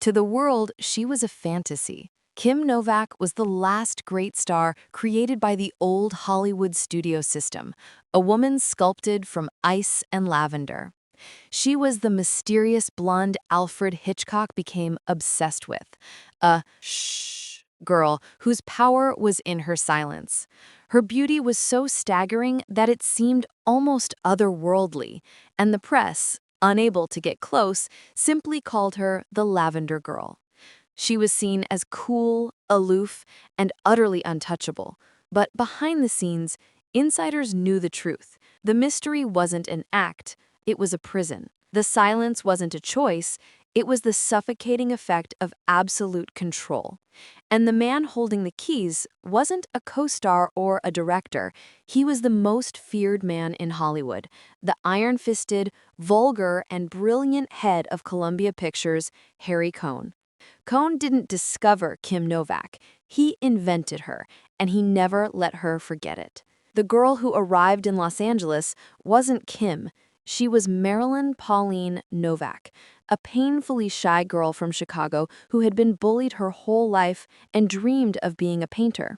To the world, she was a fantasy. Kim Novak was the last great star created by the old Hollywood studio system, a woman sculpted from ice and lavender. She was the mysterious blonde Alfred Hitchcock became obsessed with, a shh girl whose power was in her silence. Her beauty was so staggering that it seemed almost otherworldly, and the press, unable to get close, simply called her the Lavender Girl. She was seen as cool, aloof, and utterly untouchable. But behind the scenes, insiders knew the truth. The mystery wasn't an act, it was a prison. The silence wasn't a choice, it was the suffocating effect of absolute control. And the man holding the keys wasn't a co-star or a director. He was the most feared man in Hollywood, the iron-fisted, vulgar, and brilliant head of Columbia Pictures, Harry Cohn. Cohn didn't discover Kim Novak. He invented her, and he never let her forget it. The girl who arrived in Los Angeles wasn't Kim. She was Marilyn Pauline Novak, a painfully shy girl from Chicago who had been bullied her whole life and dreamed of being a painter.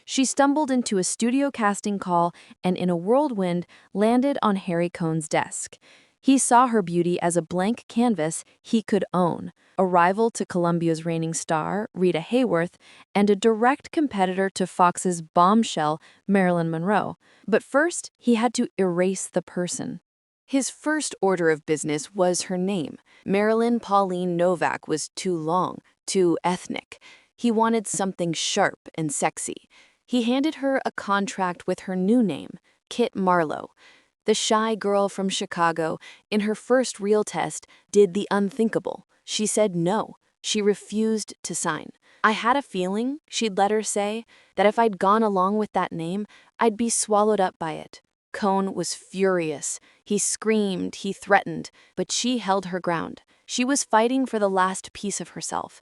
She stumbled into a studio casting call and in a whirlwind landed on Harry Cohn's desk. He saw her beauty as a blank canvas he could own, a rival to Columbia's reigning star, Rita Hayworth, and a direct competitor to Fox's bombshell, Marilyn Monroe. But first, he had to erase the person. His first order of business was her name. Marilyn Pauline Novak was too long, too ethnic. He wanted something sharp and sexy. He handed her a contract with her new name, Kit Marlowe. The shy girl from Chicago, in her first real test, did the unthinkable. She said no. She refused to sign. I had a feeling, she'd let her say, that if I'd gone along with that name, I'd be swallowed up by it. Cohn was furious. He screamed, he threatened, but she held her ground. She was fighting for the last piece of herself.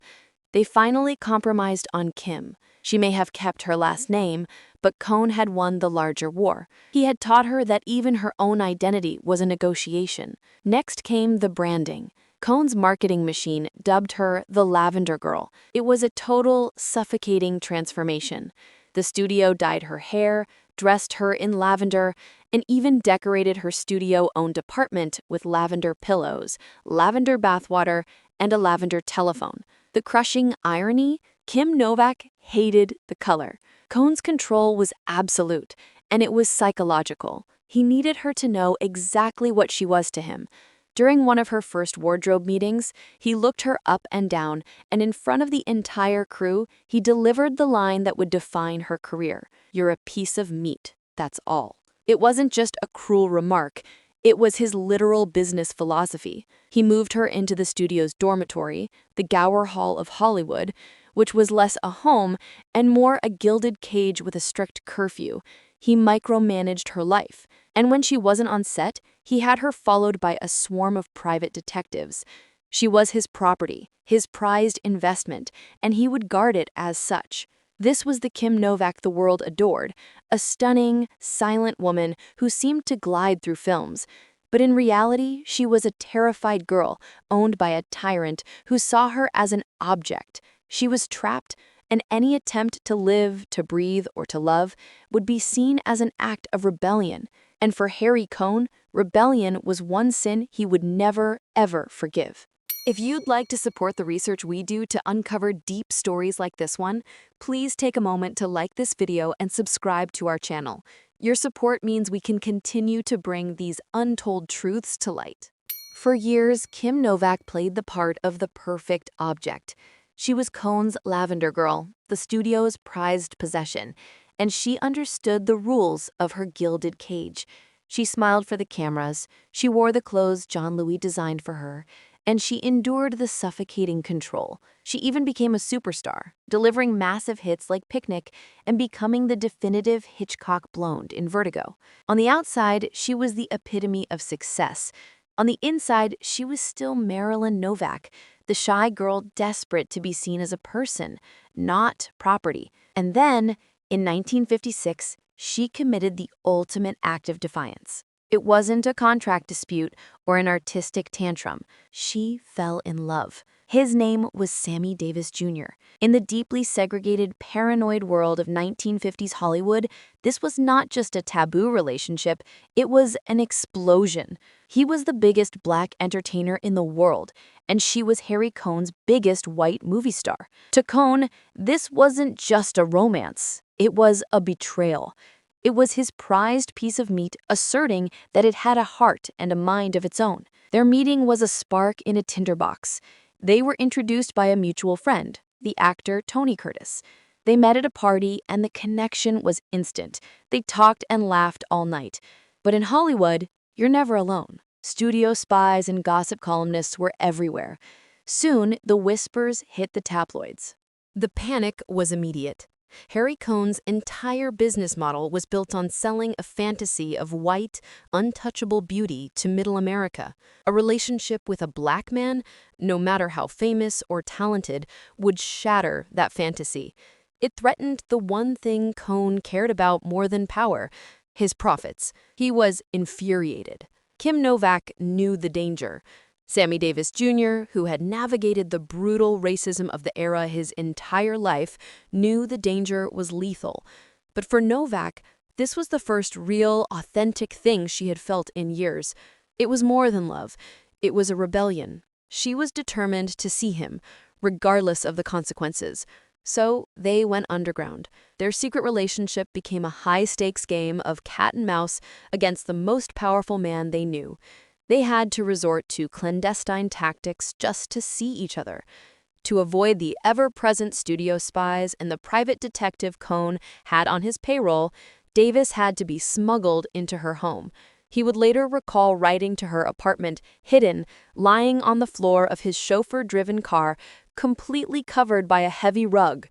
They finally compromised on Kim. She may have kept her last name, but Cohn had won the larger war. He had taught her that even her own identity was a negotiation. Next came the branding. Cohn's marketing machine dubbed her the Lavender Girl. It was a total, suffocating transformation. The studio dyed her hair, dressed her in lavender, and even decorated her studio-owned apartment with lavender pillows, lavender bathwater, and a lavender telephone. The crushing irony? Kim Novak hated the color. Cohn's control was absolute, and it was psychological. He needed her to know exactly what she was to him. During one of her first wardrobe meetings, he looked her up and down, and in front of the entire crew, he delivered the line that would define her career. "You're a piece of meat, that's all." It wasn't just a cruel remark. It was his literal business philosophy. He moved her into the studio's dormitory, the Gower Hall of Hollywood, which was less a home and more a gilded cage with a strict curfew. He micromanaged her life, and when she wasn't on set, he had her followed by a swarm of private detectives. She was his property, his prized investment, and he would guard it as such. This was the Kim Novak the world adored, a stunning, silent woman who seemed to glide through films. But in reality, she was a terrified girl owned by a tyrant who saw her as an object. She was trapped, and any attempt to live, to breathe, or to love would be seen as an act of rebellion. And for Harry Cohn, rebellion was one sin he would never, ever forgive. If you'd like to support the research we do to uncover deep stories like this one, please take a moment to like this video and subscribe to our channel. Your support means we can continue to bring these untold truths to light. For years, Kim Novak played the part of the perfect object. She was Cohn's Lavender Girl, the studio's prized possession, and she understood the rules of her gilded cage. She smiled for the cameras, she wore the clothes John Louis designed for her, and she endured the suffocating control. She even became a superstar, delivering massive hits like Picnic and becoming the definitive Hitchcock blonde in Vertigo. On the outside, she was the epitome of success. On the inside, she was still Marilyn Novak, the shy girl desperate to be seen as a person, not property. And then, in 1956, she committed the ultimate act of defiance. It wasn't a contract dispute or an artistic tantrum. She fell in love. His name was Sammy Davis Jr. In the deeply segregated, paranoid world of 1950s Hollywood, this was not just a taboo relationship, it was an explosion. He was the biggest black entertainer in the world, and she was Harry Cohn's biggest white movie star. To Cohn, this wasn't just a romance, it was a betrayal. It was his prized piece of meat asserting that it had a heart and a mind of its own. Their meeting was a spark in a tinderbox. They were introduced by a mutual friend, the actor Tony Curtis. They met at a party and the connection was instant. They talked and laughed all night. But in Hollywood, you're never alone. Studio spies and gossip columnists were everywhere. Soon, the whispers hit the tabloids. The panic was immediate. Harry Cohn's entire business model was built on selling a fantasy of white, untouchable beauty to middle America. A relationship with a black man, no matter how famous or talented, would shatter that fantasy. It threatened the one thing Cohn cared about more than power, his profits. He was infuriated. Kim Novak knew the danger. Sammy Davis Jr., who had navigated the brutal racism of the era his entire life, knew the danger was lethal. But for Novak, this was the first real, authentic thing she had felt in years. It was more than love. It was a rebellion. She was determined to see him, regardless of the consequences. So they went underground. Their secret relationship became a high-stakes game of cat and mouse against the most powerful man they knew. They had to resort to clandestine tactics just to see each other. To avoid the ever-present studio spies and the private detective Cohn had on his payroll, Davis had to be smuggled into her home. He would later recall riding to her apartment, hidden, lying on the floor of his chauffeur-driven car, completely covered by a heavy rug.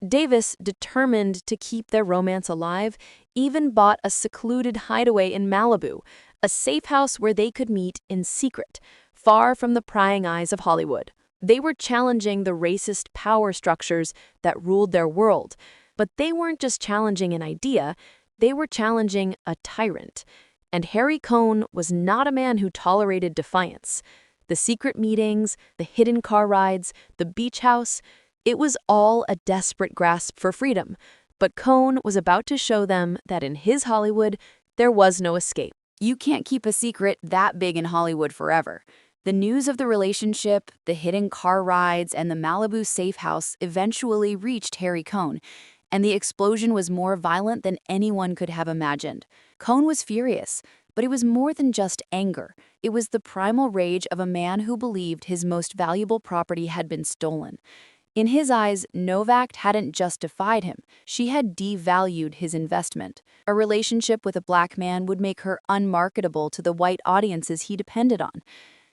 Davis, determined to keep their romance alive, even bought a secluded hideaway in Malibu, a safe house where they could meet in secret, far from the prying eyes of Hollywood. They were challenging the racist power structures that ruled their world. But they weren't just challenging an idea, they were challenging a tyrant. And Harry Cohn was not a man who tolerated defiance. The secret meetings, the hidden car rides, the beach house, it was all a desperate grasp for freedom. But Cohn was about to show them that in his Hollywood, there was no escape. You can't keep a secret that big in Hollywood forever. The news of the relationship, the hidden car rides, and the Malibu safe house eventually reached Harry Cohn, and the explosion was more violent than anyone could have imagined. Cohn was furious, but it was more than just anger. It was the primal rage of a man who believed his most valuable property had been stolen. In his eyes, Novak hadn't just defied him, she had devalued his investment. A relationship with a black man would make her unmarketable to the white audiences he depended on.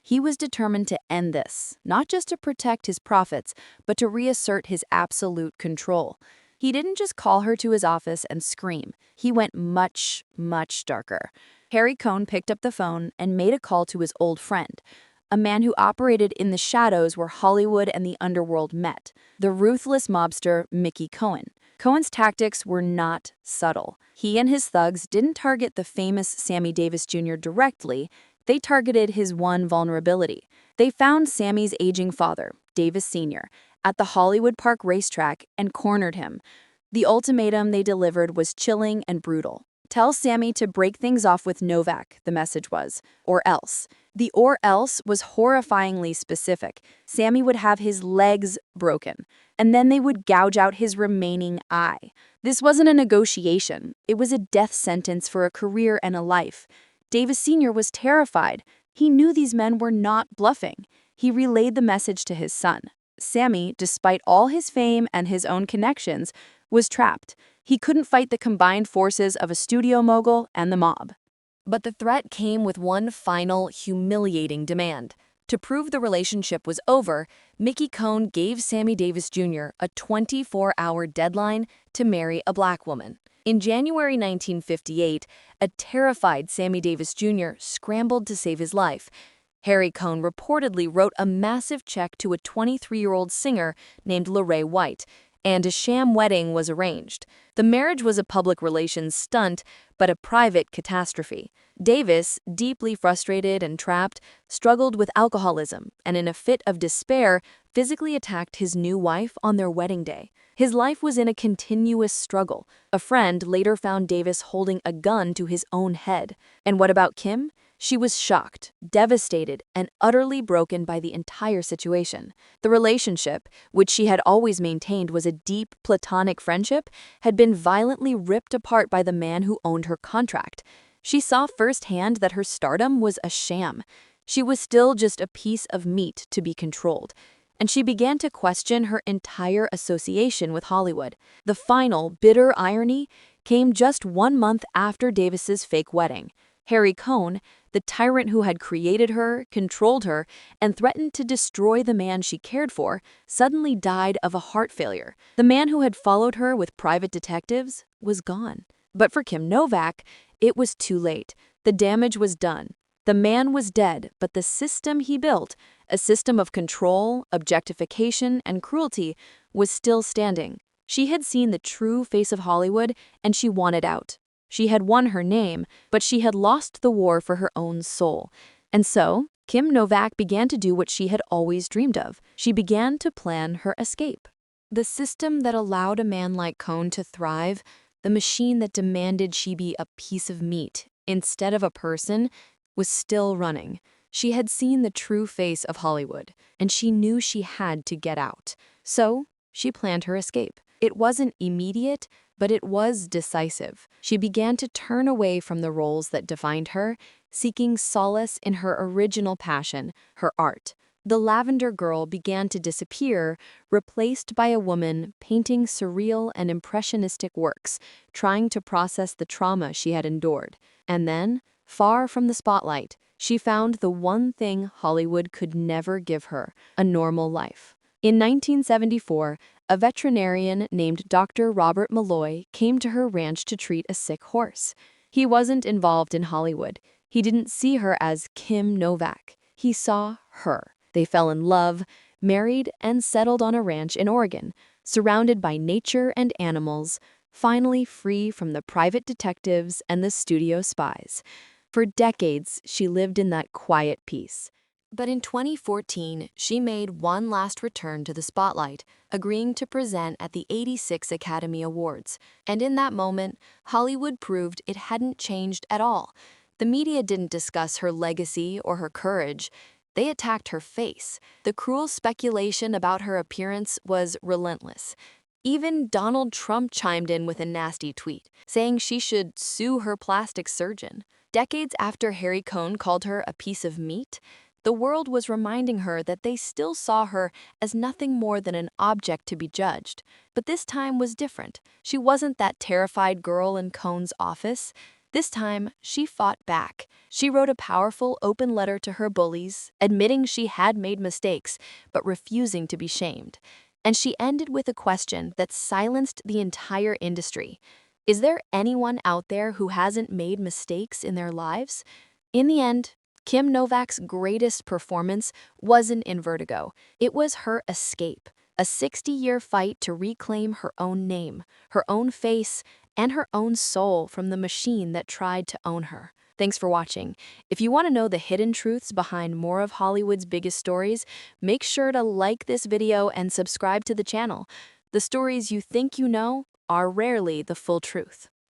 He was determined to end this, not just to protect his profits, but to reassert his absolute control. He didn't just call her to his office and scream. He went much, much darker. Harry Cohn picked up the phone and made a call to his old friend, a man who operated in the shadows where Hollywood and the underworld met, the ruthless mobster Mickey Cohen. Cohen's tactics were not subtle. He and his thugs didn't target the famous Sammy Davis Jr. directly, they targeted his one vulnerability. They found Sammy's aging father, Davis Sr., at the Hollywood Park racetrack and cornered him. The ultimatum they delivered was chilling and brutal. Tell Sammy to break things off with Novak, the message was, or else. The or else was horrifyingly specific. Sammy would have his legs broken, and then they would gouge out his remaining eye. This wasn't a negotiation. It was a death sentence for a career and a life. Davis Sr. was terrified. He knew these men were not bluffing. He relayed the message to his son. Sammy, despite all his fame and his own connections, was trapped. He couldn't fight the combined forces of a studio mogul and the mob. But the threat came with one final, humiliating demand. To prove the relationship was over, Mickey Cohn gave Sammy Davis Jr. a 24-hour deadline to marry a black woman. In January 1958, a terrified Sammy Davis Jr. scrambled to save his life. Harry Cohn reportedly wrote a massive check to a 23-year-old singer named Lorraine White, and a sham wedding was arranged. The marriage was a public relations stunt, but a private catastrophe. Davis, deeply frustrated and trapped, struggled with alcoholism and in a fit of despair, physically attacked his new wife on their wedding day. His life was in a continuous struggle. A friend later found Davis holding a gun to his own head. And what about Kim? She was shocked, devastated, and utterly broken by the entire situation. The relationship, which she had always maintained was a deep, platonic friendship, had been violently ripped apart by the man who owned her contract. She saw firsthand that her stardom was a sham. She was still just a piece of meat to be controlled. And she began to question her entire association with Hollywood. The final, bitter irony came just 1 month after Davis's fake wedding. Harry Cohn, the tyrant who had created her, controlled her, and threatened to destroy the man she cared for, suddenly died of a heart failure. The man who had followed her with private detectives was gone. But for Kim Novak, it was too late. The damage was done. The man was dead, but the system he built, a system of control, objectification, and cruelty, was still standing. She had seen the true face of Hollywood, and she wanted out. She had won her name, but she had lost the war for her own soul. And so, Kim Novak began to do what she had always dreamed of. She began to plan her escape. The system that allowed a man like Cohn to thrive, the machine that demanded she be a piece of meat instead of a person, was still running. She had seen the true face of Hollywood, and she knew she had to get out. So, she planned her escape. It wasn't immediate, but it was decisive. She began to turn away from the roles that defined her, seeking solace in her original passion, her art. The Lavender Girl began to disappear, replaced by a woman painting surreal and impressionistic works, trying to process the trauma she had endured. And then, far from the spotlight, she found the one thing Hollywood could never give her, a normal life. In 1974, a veterinarian named Dr. Robert Malloy came to her ranch to treat a sick horse. He wasn't involved in Hollywood. He didn't see her as Kim Novak. He saw her. They fell in love, married, and settled on a ranch in Oregon, surrounded by nature and animals, finally free from the private detectives and the studio spies. For decades, she lived in that quiet peace. But in 2014, she made one last return to the spotlight, agreeing to present at the '86 Academy Awards. And in that moment, Hollywood proved it hadn't changed at all. The media didn't discuss her legacy or her courage. They attacked her face. The cruel speculation about her appearance was relentless. Even Donald Trump chimed in with a nasty tweet, saying she should sue her plastic surgeon. Decades after Harry Cohn called her a piece of meat, the world was reminding her that they still saw her as nothing more than an object to be judged. But this time was different. She wasn't that terrified girl in Cohn's office. This time, she fought back. She wrote a powerful, open letter to her bullies, admitting she had made mistakes, but refusing to be shamed. And she ended with a question that silenced the entire industry. Is there anyone out there who hasn't made mistakes in their lives? In the end, Kim Novak's greatest performance wasn't in Vertigo. It was her escape, a 60-year fight to reclaim her own name, her own face, and her own soul from the machine that tried to own her. Thanks for watching. If you want to know the hidden truths behind more of Hollywood's biggest stories, make sure to like this video and subscribe to the channel. The stories you think you know are rarely the full truth.